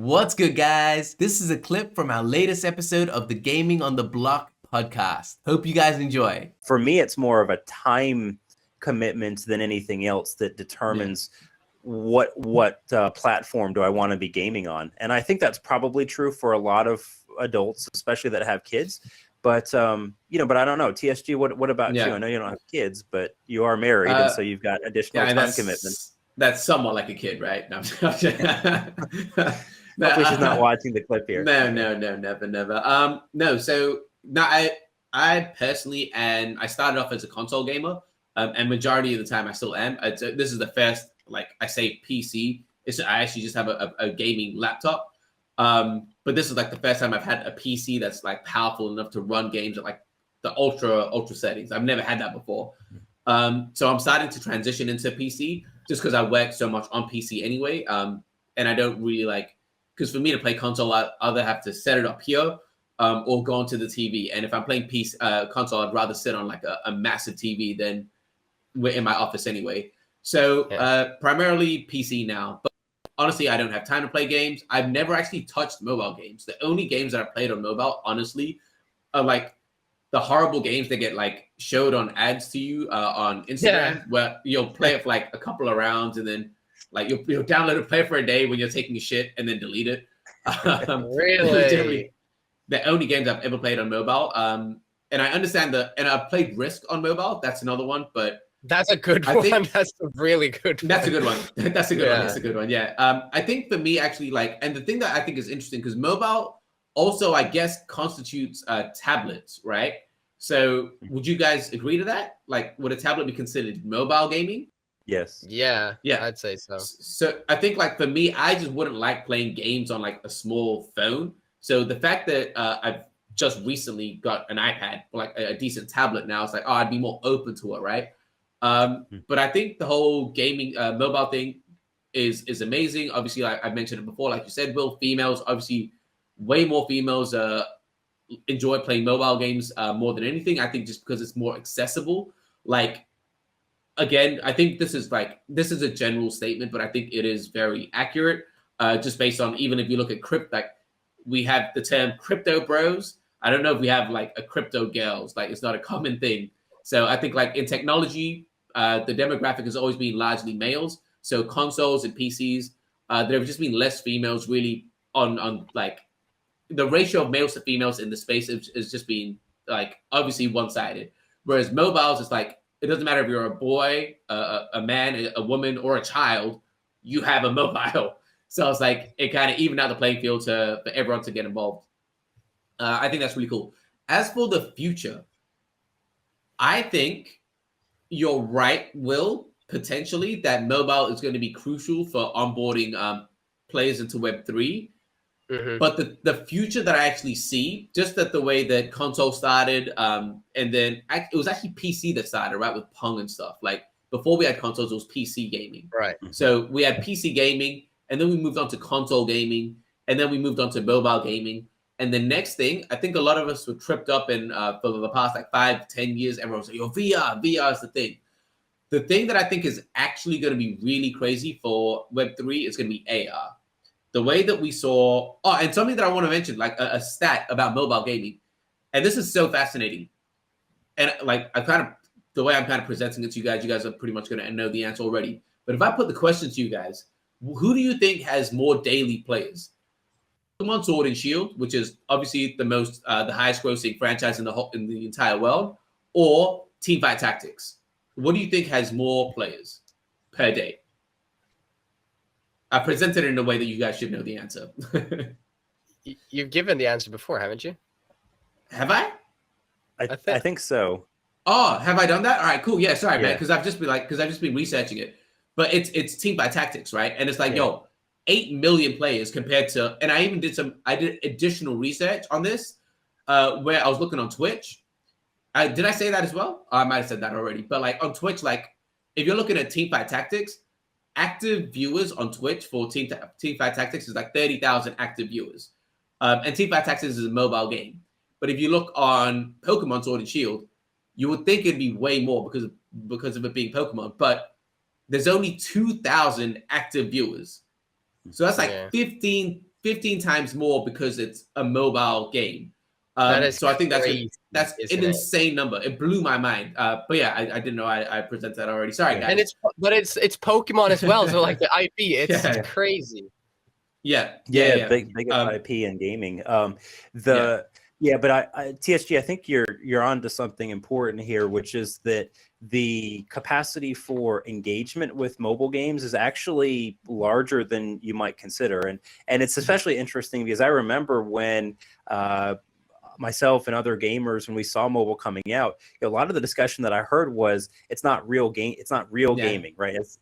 What's good, guys? This is a clip from our latest episode of the Gaming on the Block podcast. Hope you guys enjoy. For me, it's more of a time commitment than anything else that determines what platform do I want to be gaming on. And I think that's probably true for a lot of adults, especially that have kids. But but I don't know. TSG, what about you? I know you don't have kids, but you are married, and so you've got additional time commitment. That's somewhat like a kid, right? No, hopefully she's not watching the clip here. No, never. I personally, and I started off as a console gamer, and majority of the time I still am. This is the first, like I say, PC. I actually just have a gaming laptop. But this is like the first time I've had a PC that's like powerful enough to run games at like the ultra settings. I've never had that before. So I'm starting to transition into PC just because I work so much on PC anyway. And I don't really because for me to play console, I either have to set it up here or go onto the TV. And if I'm playing console, I'd rather sit on like a massive TV than we're in my office anyway. So primarily PC now. But honestly, I don't have time to play games. I've never actually touched mobile games. The only games that I've played on mobile, honestly, are like the horrible games that get like showed on ads to you on Instagram, where you'll play it for like a couple of rounds and then like you'll download it, play it for a day when you're taking a shit and then delete it. Really? The only games I've ever played on mobile. And I understand and I've played Risk on mobile. That's another one, but that's a good one. That's a really good one. That's a good one. That's a good one. Yeah. I think for me, actually, and the thing that I think is interesting, because mobile also, I guess, constitutes tablets, right? So would you guys agree to that? Like, would a tablet be considered mobile gaming? Yes. Yeah, I'd say so. So I think, like, for me, I just wouldn't like playing games on, like, a small phone. So the fact that I've just recently got an iPad, or, like, a decent tablet now, it's like, I'd be more open to it, right? But I think the whole gaming mobile thing is amazing. Obviously, like I mentioned it before, like you said, Will, females, obviously way more females enjoy playing mobile games more than anything. I think just because it's more accessible. Like, again, I think this is a general statement, but I think it is very accurate just based on, even if you look at like we have the term crypto bros. I don't know if we have like a crypto girls, like it's not a common thing. So I think like in technology, the demographic has always been largely males. So consoles and PCs, there have just been less females really on like the ratio of males to females in the space is just been like obviously one-sided. Whereas mobiles, it's like, it doesn't matter if you're a boy, a man, a woman, or a child, you have a mobile. So it's like, it kind of evened out the playing field for everyone to get involved. I think that's really cool. As for the future, I think you're right, Will, potentially, that mobile is going to be crucial for onboarding players into Web3. Mm-hmm. But the future that I actually see, just that the way that console started, and then it was actually PC that started, right, with Pong and stuff. Like, before we had consoles, it was PC gaming. Right. So we had PC gaming, and then we moved on to console gaming, and then we moved on to mobile gaming. And the next thing, I think a lot of us were tripped up in for the past like 5-10 years. Everyone was like, yo, VR is the thing. The thing that I think is actually going to be really crazy for Web3 is going to be AR. The way that we saw, and something that I want to mention, like a stat about mobile gaming, and this is so fascinating. And like the way I'm kind of presenting it to you guys are pretty much going to know the answer already. But if I put the question to you guys, who do you think has more daily players? Pokemon Sword and Shield, which is obviously the highest grossing franchise in the entire world, or Teamfight Tactics? What do you think has more players per day? I presented it in a way that you guys should know the answer. You've given the answer before, haven't you? Have I? I think so. Oh, have I done that? All right, cool. Yeah, sorry, man, because I've just been researching it. But it's Teamfight Tactics, right? And it's like, 8 million players compared to, and I even did additional research on this, where I was looking on Twitch. Did I say that as well? I might have said that already. But like on Twitch, like if you're looking at Teamfight Tactics, active viewers on Twitch for Teamfight Tactics is like 30,000 active viewers. And Teamfight Tactics is a mobile game. But if you look on Pokemon Sword and Shield, you would think it'd be way more because of it being Pokemon. But there's only 2,000 active viewers. So that's like 15 15 times more because it's a mobile game. That is So I think that's crazy, an isn't it? insane number. It blew my mind. But yeah, I didn't know I presented that already. Sorry, guys. And it's Pokemon as well. So like the IP, it's Yeah. crazy. Yeah. Big IP in gaming. But TSG, I think you're onto something important here, which is that the capacity for engagement with mobile games is actually larger than you might consider, and it's especially interesting because I remember when myself and other gamers, when we saw mobile coming out, a lot of the discussion that I heard was it's not real gaming, right? It's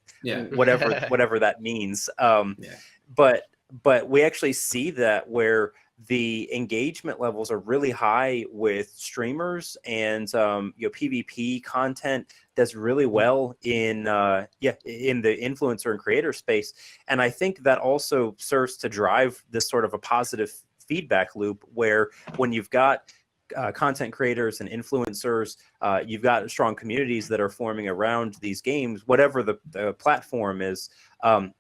whatever that means. But we actually see that where the engagement levels are really high with streamers, and PvP content does really well in the influencer and creator space. And I think that also serves to drive this sort of a positive feedback loop where when you've got content creators and influencers, you've got strong communities that are forming around these games, whatever the platform is,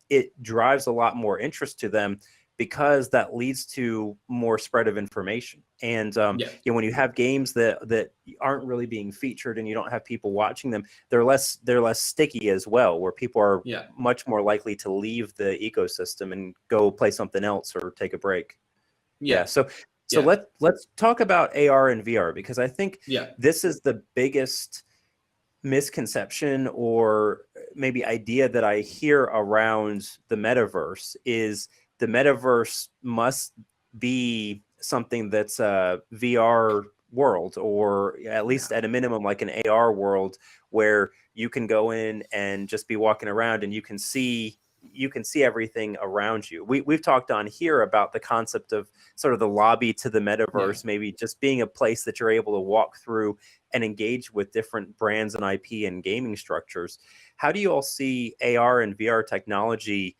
it drives a lot more interest to them, because that leads to more spread of information. And when you have games that aren't really being featured and you don't have people watching them, they're less sticky as well, where people are much more likely to leave the ecosystem and go play something else or take a break. So let's talk about AR and VR, because I think this is the biggest misconception or maybe idea that I hear around the metaverse is the metaverse must be something that's a VR world, or at least at a minimum like an AR world, where you can go in and just be walking around and you can see everything around you. We've talked on here about the concept of sort of the lobby to the metaverse, maybe just being a place that you're able to walk through and engage with different brands and IP and gaming structures. How do you all see AR and VR technology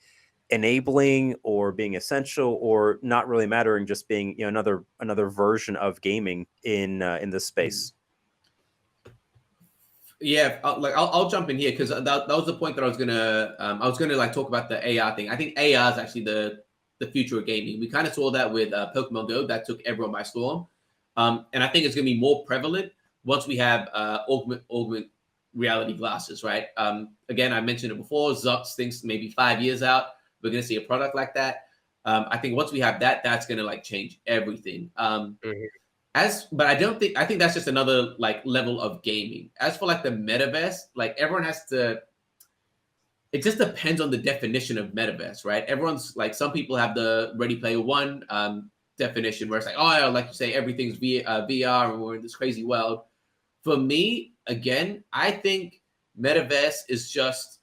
enabling or being essential, or not really mattering, just being another version of gaming in this space? I'll jump in here because that was the point that I was gonna like talk about the AR thing. I think AR is actually the future of gaming. We kind of saw that with Pokemon Go, that took everyone by storm, and I think it's gonna be more prevalent once we have augment reality glasses, right? Again, I mentioned it before. Zucks thinks maybe 5 years out we're gonna see a product like that. I think once we have that, that's gonna like change everything. But I think that's just another like level of gaming. As for like the metaverse, like everyone has to. It just depends on the definition of metaverse, right? Everyone's like, some people have the Ready Player One definition, where it's like, oh, like you say, everything's VR and we're in this crazy world. For me, again, I think metaverse is just.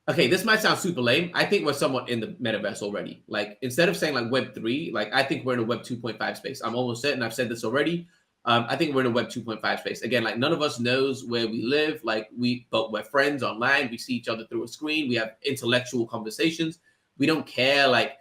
Okay, this might sound super lame. I think we're somewhat in the metaverse already. Like, instead of saying like Web 3, like I think we're in a Web 2.5 space. I'm almost certain, I've said this already. I think we're in a Web 2.5 space. Again, like none of us knows where we live. But we're friends online. We see each other through a screen. We have intellectual conversations. We don't care. Like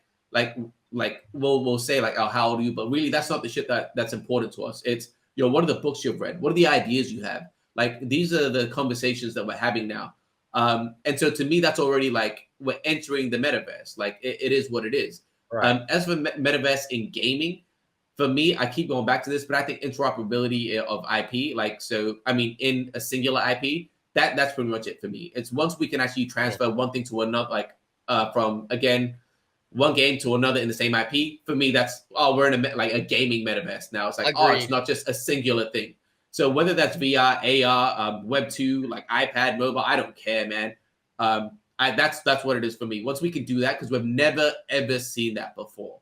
we'll say like, oh, how old are you? But really, that's not the shit that's important to us. It's, what are the books you've read? What are the ideas you have? Like, these are the conversations that we're having now. And so to me, that's already like we're entering the metaverse. Like it is what it is. Right. As for metaverse in gaming, for me, I keep going back to this, but I think interoperability of IP, in a singular IP, that's pretty much it for me. It's once we can actually transfer one thing to another, from again one game to another in the same IP. For me, that's we're in a gaming metaverse now. It's like it's not just a singular thing. So whether that's VR, AR, Web 2, like iPad, mobile, I don't care, man. That's what it is for me. Once we can do that, because we've never, ever seen that before.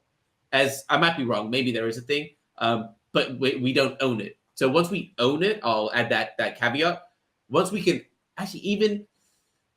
As I might be wrong, maybe there is a thing, but we don't own it. So once we own it, I'll add that caveat. Once we can actually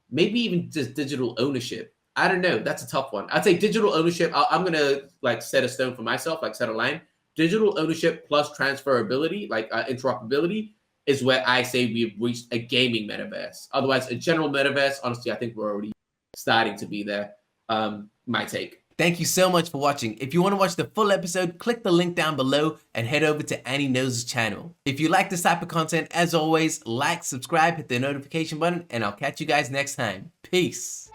maybe even just digital ownership. I don't know. That's a tough one. I'd say digital ownership. I'm going to set a stone for myself, set a line. Digital ownership plus transferability, interoperability, is where I say we've reached a gaming metaverse. Otherwise, a general metaverse, honestly, I think we're already starting to be there. My take. Thank you so much for watching. If you want to watch the full episode, click the link down below and head over to Annie Knows' channel. If you like this type of content, as always, like, subscribe, hit the notification button, and I'll catch you guys next time. Peace.